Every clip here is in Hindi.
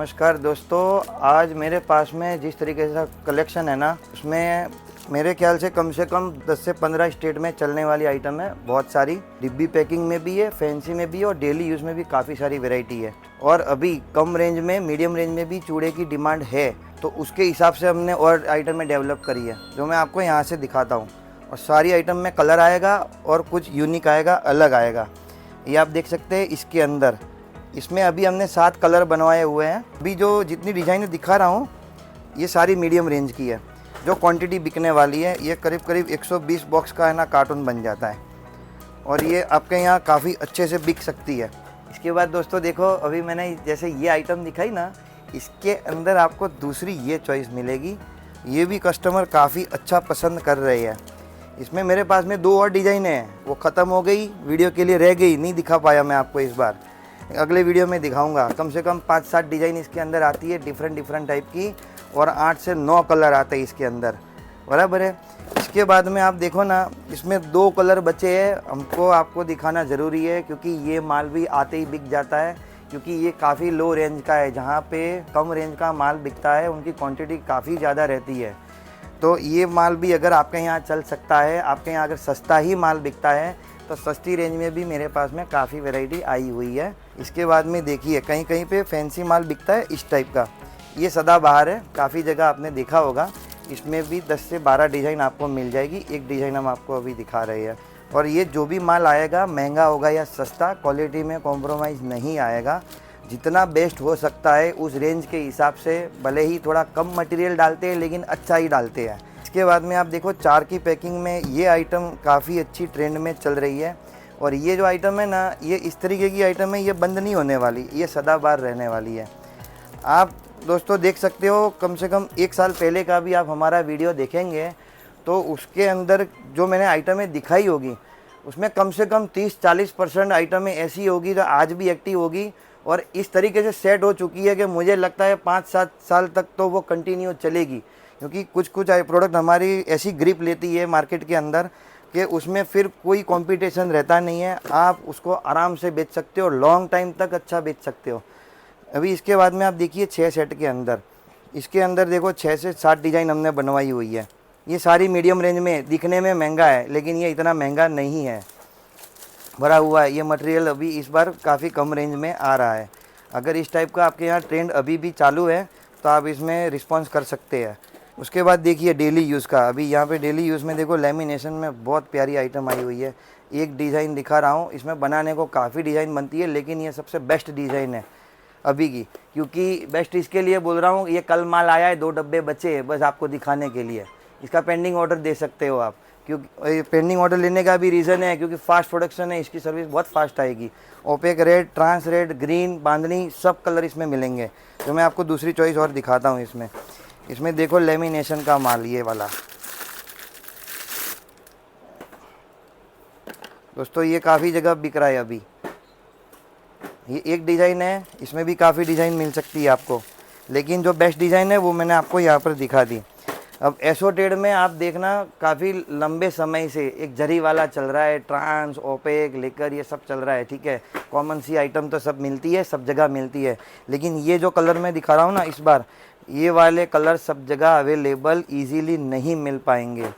नमस्कार दोस्तों, आज मेरे पास में जिस तरीके से कलेक्शन है ना, उसमें मेरे ख्याल से कम 10 से 15 स्टेट में चलने वाली आइटम है। बहुत सारी डिब्बी पैकिंग में भी है, फैंसी में भी है और डेली यूज़ में भी काफ़ी सारी वैरायटी है। और अभी कम रेंज में, मीडियम रेंज में भी चूड़े की डिमांड है, तो उसके हिसाब से हमने और आइटमें डेवलप करी है जो मैं आपको यहाँ से दिखाता हूँ। और सारी आइटम में कलर आएगा और कुछ यूनिक आएगा, अलग आएगा। ये आप देख सकते हैं इसके अंदर। इसमें अभी हमने 7 कलर बनवाए हुए हैं। अभी जो जितनी डिज़ाइनें दिखा रहा हूँ ये सारी मीडियम रेंज की है। जो क्वांटिटी बिकने वाली है ये करीब करीब 120 बॉक्स का है ना कार्टून बन जाता है, और ये आपके यहाँ काफ़ी अच्छे से बिक सकती है। इसके बाद दोस्तों देखो, अभी मैंने जैसे ये आइटम दिखाई ना, इसके अंदर आपको दूसरी ये चॉइस मिलेगी। ये भी कस्टमर काफ़ी अच्छा पसंद कर रहे हैं। इसमें मेरे पास में 2 और डिज़ाइन है, वो ख़त्म हो गई, वीडियो के लिए रह गई, नहीं दिखा पाया मैं आपको। इस बार अगले वीडियो में दिखाऊंगा। कम से कम 5-7 डिज़ाइन इसके अंदर आती है, डिफरेंट टाइप की, और 8 से 9 कलर आते हैं इसके अंदर, बराबर है। इसके बाद में आप देखो ना, इसमें 2 कलर बचे हैं, हमको आपको दिखाना ज़रूरी है क्योंकि ये माल भी आते ही बिक जाता है। क्योंकि ये काफ़ी लो रेंज का है, जहाँ पे कम रेंज का माल बिकता है उनकी क्वांटिटी काफ़ी ज़्यादा रहती है। तो ये माल भी अगर आपके यहाँ चल सकता है, आपके यहाँ अगर सस्ता ही माल बिकता है, तो सस्ती रेंज में भी मेरे पास में काफ़ी वैरायटी आई हुई है। इसके बाद में देखिए, कहीं कहीं पे फैंसी माल बिकता है इस टाइप का। ये सदाबहार है, काफ़ी जगह आपने देखा होगा। इसमें भी 10 से 12 डिज़ाइन आपको मिल जाएगी। एक डिज़ाइन हम आपको अभी दिखा रहे हैं। और ये जो भी माल आएगा, महंगा होगा या सस्ता, क्वालिटी में कॉम्प्रोमाइज़ नहीं आएगा। जितना बेस्ट हो सकता है उस रेंज के हिसाब से, भले ही थोड़ा कम मटेरियल डालते हैं लेकिन अच्छा ही डालते हैं। इसके बाद में आप देखो, 4 की पैकिंग में ये आइटम काफ़ी अच्छी ट्रेंड में चल रही है। और ये जो आइटम है ना, ये इस तरीके की आइटम है, ये बंद नहीं होने वाली, ये सदाबहार रहने वाली है। आप दोस्तों देख सकते हो, कम से कम 1 साल पहले का भी आप हमारा वीडियो देखेंगे तो उसके अंदर जो मैंने आइटमें दिखाई होगी, उसमें कम से कम 30-40% आइटमें ऐसी होगी जो आज भी एक्टिव होगी और इस तरीके से सेट हो चुकी है कि मुझे लगता है 5-7 साल तक तो वो कंटिन्यू चलेगी। क्योंकि कुछ प्रोडक्ट हमारी ऐसी ग्रिप लेती है मार्केट के अंदर कि उसमें फिर कोई कंपटीशन रहता नहीं है। आप उसको आराम से बेच सकते हो, लॉन्ग टाइम तक अच्छा बेच सकते हो। अभी इसके बाद में आप देखिए 6 सेट के अंदर, इसके अंदर देखो 6 से 7 डिज़ाइन हमने बनवाई हुई है। ये सारी मीडियम रेंज में, दिखने में महंगा है लेकिन ये इतना महंगा नहीं है, भरा हुआ है। ये मटेरियल अभी इस बार काफ़ी कम रेंज में आ रहा है। अगर इस टाइप का आपके यहाँ ट्रेंड अभी भी चालू है तो आप इसमें रिस्पॉन्स कर सकते हैं। उसके बाद देखिए डेली यूज़ का, अभी यहाँ पे डेली यूज़ में देखो लेमिनेशन में बहुत प्यारी आइटम आई हुई है। एक डिज़ाइन दिखा रहा हूँ, इसमें बनाने को काफ़ी डिज़ाइन बनती है लेकिन ये सबसे बेस्ट डिज़ाइन है अभी की। क्योंकि बेस्ट इसके लिए बोल रहा हूँ, ये कल माल आया है, 2 डब्बे बचे हैं बस आपको दिखाने के लिए। इसका पेंडिंग ऑर्डर दे सकते हो आप, क्योंकि पेंडिंग ऑर्डर लेने का भी रीज़न है क्योंकि फास्ट प्रोडक्शन है, इसकी सर्विस बहुत फास्ट आएगी। Opaque red, trans red, green, bandhani, सब कलर इसमें मिलेंगे। तो मैं आपको दूसरी चॉइस और दिखाता हूँ। इसमें देखो लेमिनेशन का माल, ये वाला दोस्तों, ये काफ़ी जगह बिक रहा है अभी। ये एक डिज़ाइन है, इसमें भी काफ़ी डिज़ाइन मिल सकती है आपको, लेकिन जो बेस्ट डिज़ाइन है वो मैंने आपको यहाँ पर दिखा दी। अब एसोटेड में आप देखना, काफ़ी लंबे समय से एक जरी वाला चल रहा है, ट्रांस, ओपेक, लेकर ये सब चल रहा है, ठीक है। कॉमन सी आइटम तो सब मिलती है, सब जगह मिलती है, लेकिन ये जो कलर मैं दिखा रहा हूँ ना इस बार, ये वाले कलर सब जगह अवेलेबल ईजीली नहीं मिल पाएंगे।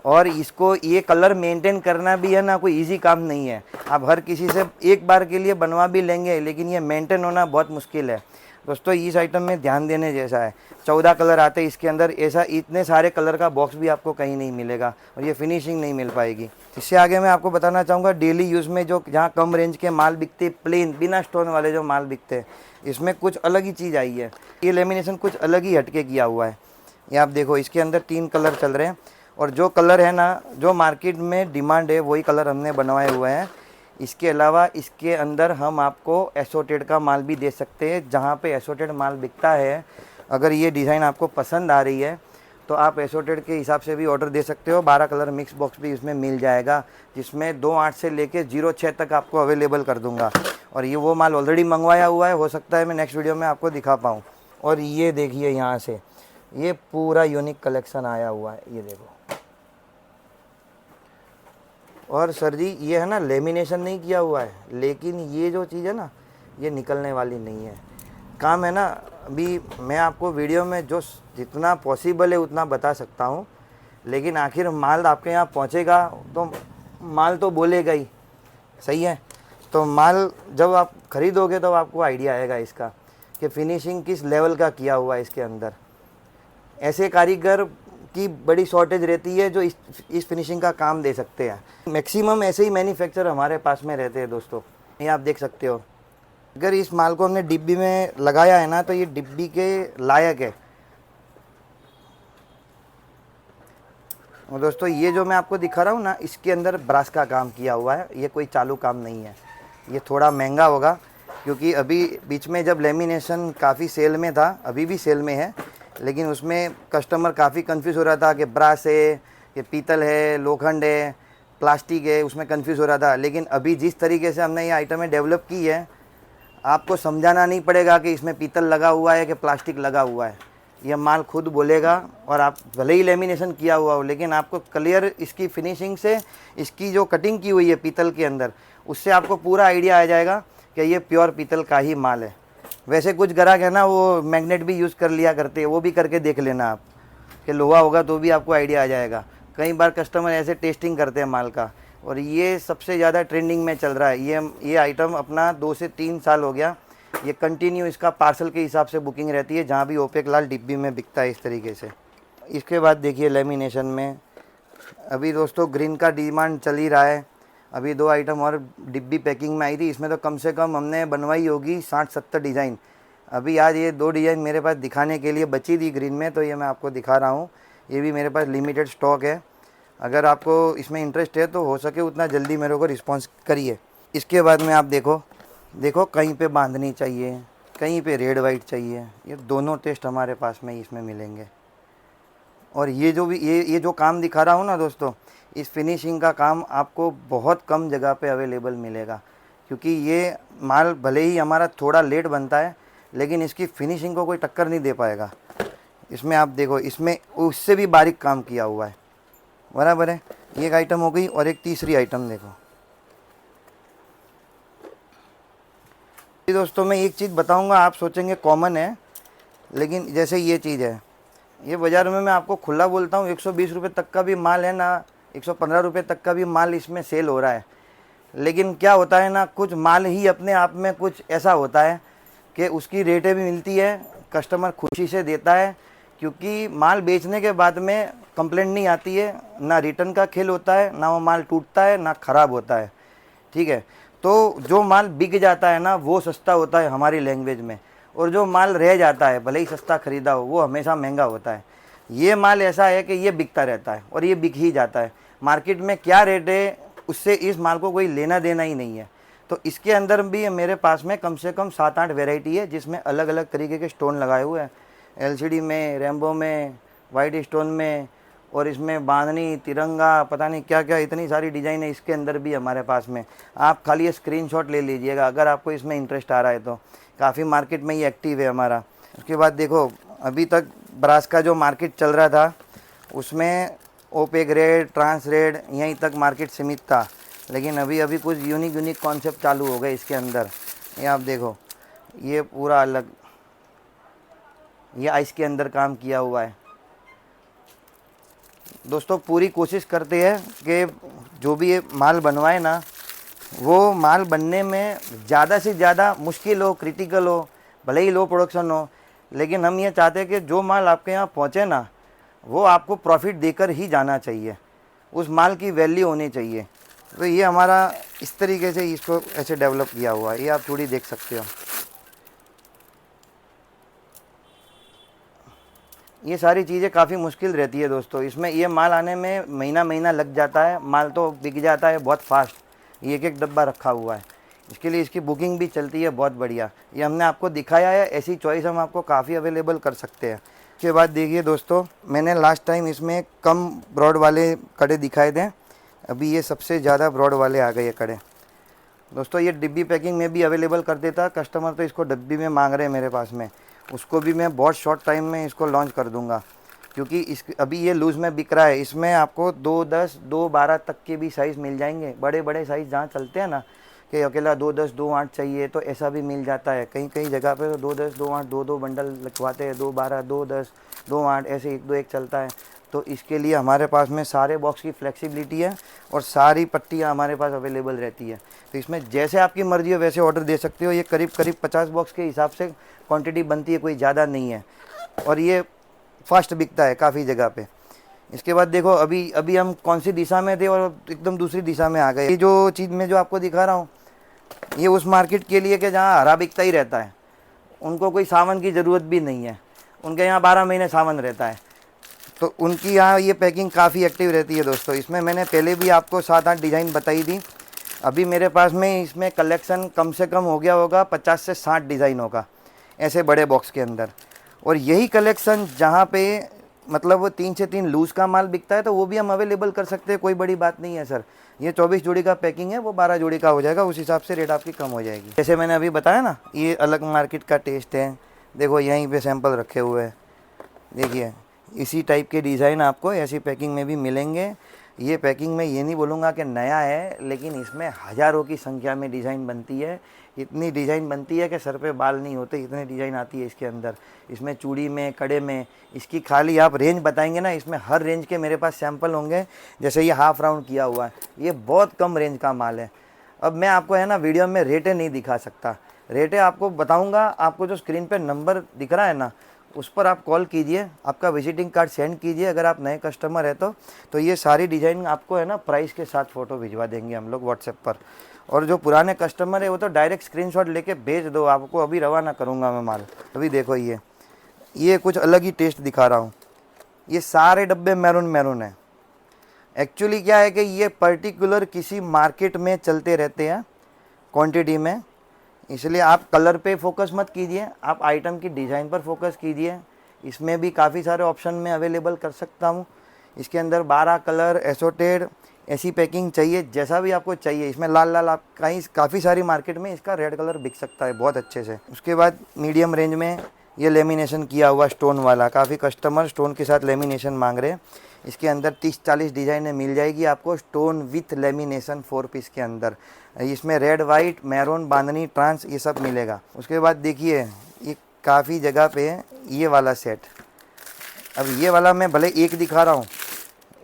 और इसको, ये कलर मेंटेन करना भी है ना, कोई इजी काम नहीं है। आप हर किसी से एक बार के लिए बनवा भी लेंगे लेकिन ये मेंटेन होना बहुत मुश्किल है। दोस्तों इस आइटम में ध्यान देने जैसा है। 14 कलर आते हैं इसके अंदर, ऐसा इतने सारे कलर का बॉक्स भी आपको कहीं नहीं मिलेगा और ये फिनिशिंग नहीं मिल पाएगी। इससे आगे मैं आपको बताना चाहूँगा, डेली यूज़ में जो जहाँ कम रेंज के माल बिकते, प्लेन बिना स्टोन वाले जो माल बिकते हैं, इसमें कुछ अलग ही चीज़ आई है। ये लेमिनेशन कुछ अलग ही हटके किया हुआ है। ये आप देखो, इसके अंदर 3 कलर चल रहे हैं और जो कलर है ना, जो मार्केट में डिमांड है वही कलर हमने बनवाए हुए हैं। इसके अलावा इसके अंदर हम आपको एसोटेड का माल भी दे सकते हैं, जहाँ पे एसोटेड माल बिकता है। अगर ये डिज़ाइन आपको पसंद आ रही है तो आप एसोटेड के हिसाब से भी ऑर्डर दे सकते हो। 12 कलर मिक्स बॉक्स भी इसमें मिल जाएगा, जिसमें 2.8 से लेके 0.6 तक आपको अवेलेबल कर दूंगा। और ये वो माल ऑलरेडी मंगवाया हुआ है, हो सकता है मैं नेक्स्ट वीडियो में आपको दिखा पाऊँ। और ये देखिए, यहाँ से ये पूरा यूनिक कलेक्शन आया हुआ है, ये देखो। और सर जी ये है ना, लेमिनेशन नहीं किया हुआ है, लेकिन ये जो चीज़ है ना, ये निकलने वाली नहीं है। काम है ना, अभी मैं आपको वीडियो में जो जितना पॉसिबल है उतना बता सकता हूँ, लेकिन आखिर माल आपके यहाँ पहुँचेगा तो माल तो बोलेगा ही, सही है। तो माल जब आप ख़रीदोगे तो आपको आइडिया आएगा इसका कि फिनिशिंग किस लेवल का किया हुआ है इसके अंदर। ऐसे कारीगर की बड़ी शॉर्टेज रहती है जो इस फिनिशिंग का काम दे सकते हैं। मैक्सिमम ऐसे ही मैन्युफैक्चरर हमारे पास में रहते हैं दोस्तों, ये आप देख सकते हो। अगर इस माल को हमने डिब्बी में लगाया है ना तो ये डिब्बी के लायक है। और दोस्तों ये जो मैं आपको दिखा रहा हूँ ना, इसके अंदर ब्रास का काम किया हुआ है, ये कोई चालू काम नहीं है। ये थोड़ा महंगा होगा क्योंकि अभी बीच में जब लेमिनेशन काफ़ी सेल में था, अभी भी सेल में है, लेकिन उसमें कस्टमर काफ़ी कंफ्यूज हो रहा था कि ब्रास है, ये पीतल है, लोखंड है, प्लास्टिक है, उसमें कंफ्यूज हो रहा था। लेकिन अभी जिस तरीके से हमने ये आइटमें डेवलप की है, आपको समझाना नहीं पड़ेगा कि इसमें पीतल लगा हुआ है कि प्लास्टिक लगा हुआ है। यह माल खुद बोलेगा। और आप भले ही लेमिनेशन किया हुआ हो, लेकिन आपको क्लियर इसकी फिनिशिंग से, इसकी जो कटिंग की हुई है पीतल के अंदर, उससे आपको पूरा आइडिया आ जाएगा कि ये प्योर पीतल का ही माल है। वैसे कुछ ग्राहक है ना, वो मैग्नेट भी यूज़ कर लिया करते हैं, वो भी करके देख लेना आप कि लोहा होगा तो भी आपको आइडिया आ जाएगा। कई बार कस्टमर ऐसे टेस्टिंग करते हैं माल का, और ये सबसे ज़्यादा ट्रेंडिंग में चल रहा है। ये आइटम अपना 2 से 3 साल हो गया, ये कंटिन्यू इसका पार्सल के हिसाब से बुकिंग रहती है, जहाँ भी ओपेक लाल डिब्बी में बिकता है इस तरीके से। इसके बाद देखिए लेमिनेशन में अभी दोस्तों ग्रीन का डिमांड चल ही रहा है। अभी 2 आइटम और डिब्बी पैकिंग में आई थी, इसमें तो कम से कम हमने बनवाई होगी 60-70 डिज़ाइन। अभी आज ये 2 डिज़ाइन मेरे पास दिखाने के लिए बची थी ग्रीन में, तो ये मैं आपको दिखा रहा हूँ। ये भी मेरे पास लिमिटेड स्टॉक है, अगर आपको इसमें इंटरेस्ट है तो हो सके उतना जल्दी मेरे को रिस्पॉन्स करिए। इसके बाद में आप देखो कहीं पे बांधनी चाहिए, कहीं पे रेड वाइट चाहिए, ये दोनों टेस्ट हमारे पास में इसमें मिलेंगे। और ये जो भी ये जो काम दिखा रहा हूँ ना दोस्तों, इस फिनिशिंग का काम आपको बहुत कम जगह पे अवेलेबल मिलेगा, क्योंकि ये माल भले ही हमारा थोड़ा लेट बनता है, लेकिन इसकी फिनिशिंग को कोई टक्कर नहीं दे पाएगा। इसमें आप देखो, इसमें उससे भी बारीक काम किया हुआ है, बराबर है। ये एक आइटम हो गई, और एक तीसरी आइटम देखो। दोस्तों मैं एक चीज़ बताऊंगा, आप सोचेंगे कॉमन है, लेकिन जैसे ये चीज़ है, ये बाज़ार में मैं आपको खुला बोलता हूँ 120 रुपये तक का भी माल है ना, 115 रुपये तक का भी माल इसमें सेल हो रहा है। लेकिन क्या होता है ना, कुछ माल ही अपने आप में कुछ ऐसा होता है कि उसकी रेटें भी मिलती है, कस्टमर खुशी से देता है, क्योंकि माल बेचने के बाद में कंप्लेंट नहीं आती है, ना रिटर्न का खेल होता है, ना वो माल टूटता है, ना ख़राब होता है, ठीक है। तो जो माल बिक जाता है ना, वो सस्ता होता है हमारी लैंग्वेज में, और जो माल रह जाता है भले ही सस्ता ख़रीदा हो, वो हमेशा महंगा होता है। ये माल ऐसा है कि ये बिकता रहता है और ये बिक ही जाता है। मार्केट में क्या रेट है उससे इस माल को कोई लेना देना ही नहीं है। तो इसके अंदर भी मेरे पास में कम से कम 7-8 वेराइटी है, जिसमें अलग अलग तरीके के स्टोन लगाए हुए हैं, एलसीडी में, रेम्बो में, वाइट स्टोन में, और इसमें बांधनी, तिरंगा, पता नहीं क्या क्या, इतनी सारी डिज़ाइन है इसके अंदर भी हमारे पास में। आप खाली ये स्क्रीनशॉट ले लीजिएगा अगर आपको इसमें इंटरेस्ट आ रहा है तो। काफ़ी मार्केट में ये एक्टिव है हमारा। उसके बाद देखो, अभी तक ब्रास का जो मार्केट चल रहा था उसमें ओपेक रेड, ट्रांस रेड, यहीं तक मार्केट सीमित था, लेकिन अभी अभी कुछ यूनिक कॉन्सेप्ट चालू हो गए इसके अंदर। ये आप देखो, ये पूरा अलग, ये आइस के अंदर काम किया हुआ है। दोस्तों पूरी कोशिश करते हैं कि जो भी ये माल बनवाए ना, वो माल बनने में ज़्यादा से ज़्यादा मुश्किल हो, क्रिटिकल हो, भले ही लो प्रोडक्शन हो, लेकिन हम ये चाहते हैं कि जो माल आपके यहाँ पहुँचे ना, वो आपको प्रॉफिट देकर ही जाना चाहिए, उस माल की वैल्यू होनी चाहिए। तो ये हमारा इस तरीके से इसको ऐसे डेवलप किया हुआ है, ये आप थोड़ी देख सकते हो। ये सारी चीज़ें काफ़ी मुश्किल रहती है दोस्तों, इसमें ये माल आने में महीना लग जाता है, माल तो बिक जाता है बहुत फास्ट। ये एक डब्बा रखा हुआ है, इसके लिए इसकी बुकिंग भी चलती है बहुत बढ़िया। ये हमने आपको दिखाया है, ऐसी चॉइस हम आपको काफ़ी अवेलेबल कर सकते हैं। उसके बाद देखिए दोस्तों, मैंने लास्ट टाइम इसमें कम ब्रॉड वाले कड़े दिखाए थे, अभी ये सबसे ज़्यादा ब्रॉड वाले आ गए कड़े। दोस्तों ये डिब्बी पैकिंग में भी अवेलेबल कर देता, कस्टमर तो इसको डब्बी में मांग रहे हैं मेरे पास में, उसको भी मैं बहुत शॉर्ट टाइम में इसको लॉन्च कर दूंगा, क्योंकि इस अभी ये लूज़ में बिक रहा है। इसमें आपको 2-10, 2-12 तक के भी साइज़ मिल जाएंगे, बड़े बड़े साइज़ जहाँ चलते हैं ना, कि अकेला 210 2.8 चाहिए तो ऐसा भी मिल जाता है। कहीं कहीं जगह पे तो 210 2.8 दो बंडल लिखवाते हैं, 212 210 2.8 ऐसे 1 2 1 चलता है। तो इसके लिए हमारे पास में सारे बॉक्स की फ्लेक्सिबिलिटी है और सारी पट्टियाँ हमारे पास अवेलेबल रहती है। तो इसमें जैसे आपकी मर्जी हो वैसे ऑर्डर दे सकते हो। ये करीब करीब 50 बॉक्स के हिसाब से क्वांटिटी बनती है, कोई ज़्यादा नहीं है, और ये फास्ट बिकता है काफ़ी जगह पे। इसके बाद देखो अभी अभी हम कौन सी दिशा में थे और एकदम दूसरी दिशा में आ गए। ये जो चीज़ मैं जो आपको दिखा रहा हूँ ये उस मार्केट के लिए कि जहाँ हरा बिकता ही रहता है, उनको कोई सावन की ज़रूरत भी नहीं है, उनके यहाँ 12 महीने सावन रहता है। तो उनकी यहाँ ये पैकिंग काफ़ी एक्टिव रहती है दोस्तों। इसमें मैंने पहले भी आपको 7-8 डिज़ाइन बताई थी। अभी मेरे पास में इसमें कलेक्शन कम से कम हो गया होगा 50 से 60 डिज़ाइन होगा ऐसे बड़े बॉक्स के अंदर। और यही कलेक्शन जहाँ पे मतलब वो 3 से 3 लूज़ का माल बिकता है तो वो भी हम अवेलेबल कर सकते हैं, कोई बड़ी बात नहीं है सर। ये 24 जोड़ी का पैकिंग है, वो 12 जोड़ी का हो जाएगा, उस हिसाब से रेट आपकी कम हो जाएगी। जैसे मैंने अभी बताया ना, ये अलग मार्केट का टेस्ट है। देखो यहीं पे सैंपल रखे हुए हैं, देखिए इसी टाइप के डिज़ाइन आपको ऐसी पैकिंग में भी मिलेंगे। ये पैकिंग में ये नहीं बोलूँगा कि नया है, लेकिन इसमें हज़ारों की संख्या में डिज़ाइन बनती है। इतनी डिज़ाइन बनती है कि सर पे बाल नहीं होते, इतने डिज़ाइन आती है इसके अंदर। इसमें चूड़ी में, कड़े में, इसकी खाली आप रेंज बताएंगे ना, इसमें हर रेंज के मेरे पास सैंपल होंगे। जैसे ये हाफ राउंड किया हुआ है, ये बहुत कम रेंज का माल है। अब मैं आपको है ना वीडियो में रेटें नहीं दिखा सकता, रेटें आपको बताऊँगा। आपको जो स्क्रीन पर नंबर दिख रहा है ना, उस पर आप कॉल कीजिए, आपका विजिटिंग कार्ड सेंड कीजिए अगर आप नए कस्टमर है तो ये सारी डिज़ाइन आपको है ना प्राइस के साथ फ़ोटो भिजवा देंगे हम लोग व्हाट्सएप पर। और जो पुराने कस्टमर है वो तो डायरेक्ट स्क्रीनशॉट लेके भेज दो, आपको अभी रवाना करूँगा मैं माल। अभी देखो ये कुछ अलग ही टेस्ट दिखा रहा हूँ। ये सारे डब्बे मैरून मैरून है। एक्चुअली क्या है कि ये पर्टिकुलर किसी मार्केट में चलते रहते हैं क्वांटिटी में, इसलिए आप कलर पे फोकस मत कीजिए, आप आइटम की डिज़ाइन पर फोकस कीजिए। इसमें भी काफ़ी सारे ऑप्शन में अवेलेबल कर सकता हूँ। इसके अंदर 12 कलर एसोटेड ऐसी पैकिंग चाहिए, जैसा भी आपको चाहिए। इसमें लाल लाल आप कहीं काफ़ी सारी मार्केट में इसका रेड कलर बिक सकता है बहुत अच्छे से। उसके बाद मीडियम रेंज में ये लेमिनेशन किया हुआ स्टोन वाला, काफ़ी कस्टमर स्टोन के साथ लेमिनेशन मांग रहे हैं। इसके अंदर 30-40 डिज़ाइनें मिल जाएगी आपको स्टोन विथ लेमिनेशन 4 पीस के अंदर। इसमें रेड वाइट मैरून बांधनी ट्रांस ये सब मिलेगा। उसके बाद देखिए ये काफ़ी जगह पे ये वाला सेट, अब ये वाला मैं भले एक दिखा रहा हूँ,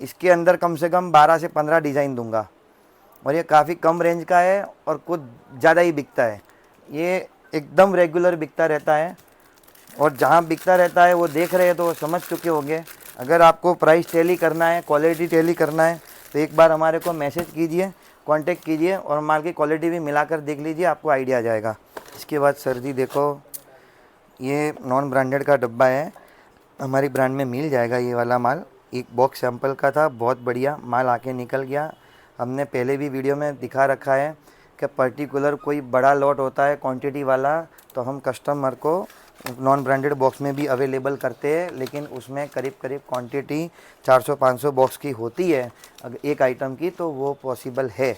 इसके अंदर कम से कम 12 से 15 डिज़ाइन दूंगा, और ये काफ़ी कम रेंज का है और कुछ ज़्यादा ही बिकता है। ये एकदम रेगुलर बिकता रहता है, और जहाँ बिकता रहता है वो देख रहे हैं तो वो समझ चुके होंगे। अगर आपको प्राइस टैली करना है, क्वालिटी टैली करना है, तो एक बार हमारे को मैसेज कीजिए, कांटेक्ट कीजिए और माल की क्वालिटी भी मिलाकर देख लीजिए, आपको आइडिया आ जाएगा। इसके बाद सर्दी देखो, ये नॉन ब्रांडेड का डब्बा है, हमारी ब्रांड में मिल जाएगा ये वाला माल। एक बॉक्स सैंपल का था, बहुत बढ़िया माल आके निकल गया। हमने पहले भी वीडियो में दिखा रखा है कि पर्टिकुलर कोई बड़ा लॉट होता है क्वांटिटी वाला, तो हम कस्टमर को नॉन ब्रांडेड बॉक्स में भी अवेलेबल करते हैं, लेकिन उसमें करीब करीब क्वांटिटी 400-500 बॉक्स की होती है अगर एक आइटम की, तो वो पॉसिबल है।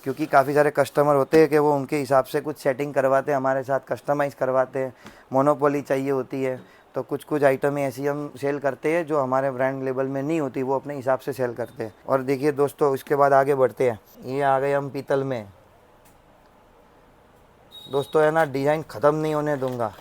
क्योंकि काफ़ी सारे कस्टमर होते हैं कि वो उनके हिसाब से कुछ सेटिंग करवाते हैं हमारे साथ, कस्टमाइज़ करवाते हैं, मोनोपोली चाहिए होती है। तो कुछ आइटमें ऐसी हम सेल करते हैं जो हमारे ब्रांड लेवल में नहीं होती, वो अपने हिसाब से सेल करते हैं। और देखिए दोस्तों, इसके बाद आगे बढ़ते हैं। ये आ गए हम पीतल में। दोस्तों है ना, डिज़ाइन ख़त्म नहीं होने दूंगा,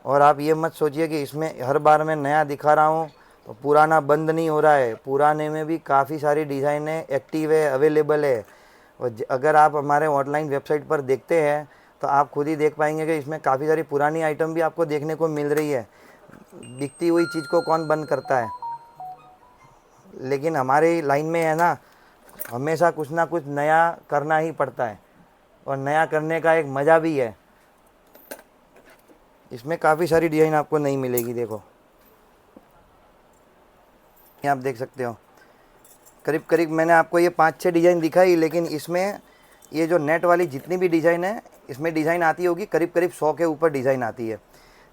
और आप ये मत सोचिए कि इसमें हर बार मैं नया दिखा रहा हूँ तो पुराना बंद नहीं हो रहा है। पुराने में भी काफ़ी सारी डिज़ाइनें एक्टिव है, अवेलेबल है। और अगर आप हमारे ऑनलाइन वेबसाइट पर देखते हैं तो आप खुद ही देख पाएंगे कि इसमें काफ़ी सारी पुरानी आइटम भी आपको देखने को मिल रही है। बिकती हुई चीज़ को कौन बंद करता है, लेकिन हमारे लाइन में है ना, हमेशा कुछ ना कुछ नया करना ही पड़ता है, और नया करने का एक मज़ा भी है। इसमें काफ़ी सारी डिज़ाइन आपको नहीं मिलेगी। देखो ये आप देख सकते हो, करीब करीब मैंने आपको ये 5-6 डिज़ाइन दिखाई, लेकिन इसमें ये जो नेट वाली जितनी भी डिज़ाइन है, इसमें डिज़ाइन आती होगी करीब करीब 100 के ऊपर डिज़ाइन आती है,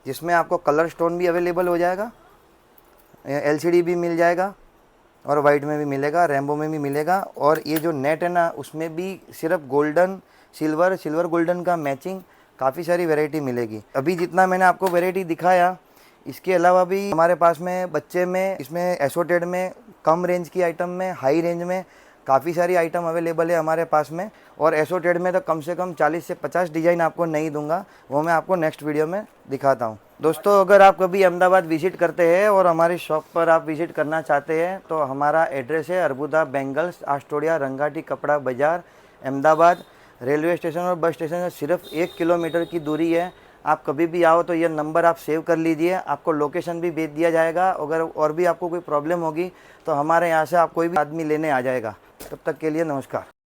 जिसमें आपको कलर स्टोन भी अवेलेबल हो जाएगा, LCD भी मिल जाएगा, और वाइट में भी मिलेगा, रेम्बो में भी मिलेगा। और ये जो नेट है ना, उसमें भी सिर्फ गोल्डन सिल्वर गोल्डन का मैचिंग काफ़ी सारी वैरायटी मिलेगी। अभी जितना मैंने आपको वैरायटी दिखाया, इसके अलावा भी हमारे पास में बच्चे में, इसमें एसोटेड में, कम रेंज की आइटम में, हाई रेंज में काफ़ी सारी आइटम अवेलेबल है हमारे पास में, और एसोटेड में तो कम से कम 40 से 50 डिज़ाइन आपको नहीं दूंगा, वो मैं आपको नेक्स्ट वीडियो में दिखाता हूँ। दोस्तों, अगर आप कभी अहमदाबाद विजिट करते हैं और हमारी शॉप पर आप विजिट करना चाहते हैं तो हमारा एड्रेस है अर्बुदा बेंगल्स, आस्टोडिया, रंगाटी कपड़ा बाज़ार, अहमदाबाद। रेलवे स्टेशन और बस स्टेशन से सिर्फ 1 किलोमीटर की दूरी है। आप कभी भी आओ तो ये नंबर आप सेव कर लीजिए, आपको लोकेशन भी भेज दिया जाएगा। अगर और भी आपको कोई प्रॉब्लम होगी तो हमारे यहाँ से आप कोई भी आदमी लेने आ जाएगा। तब तक के लिए नमस्कार।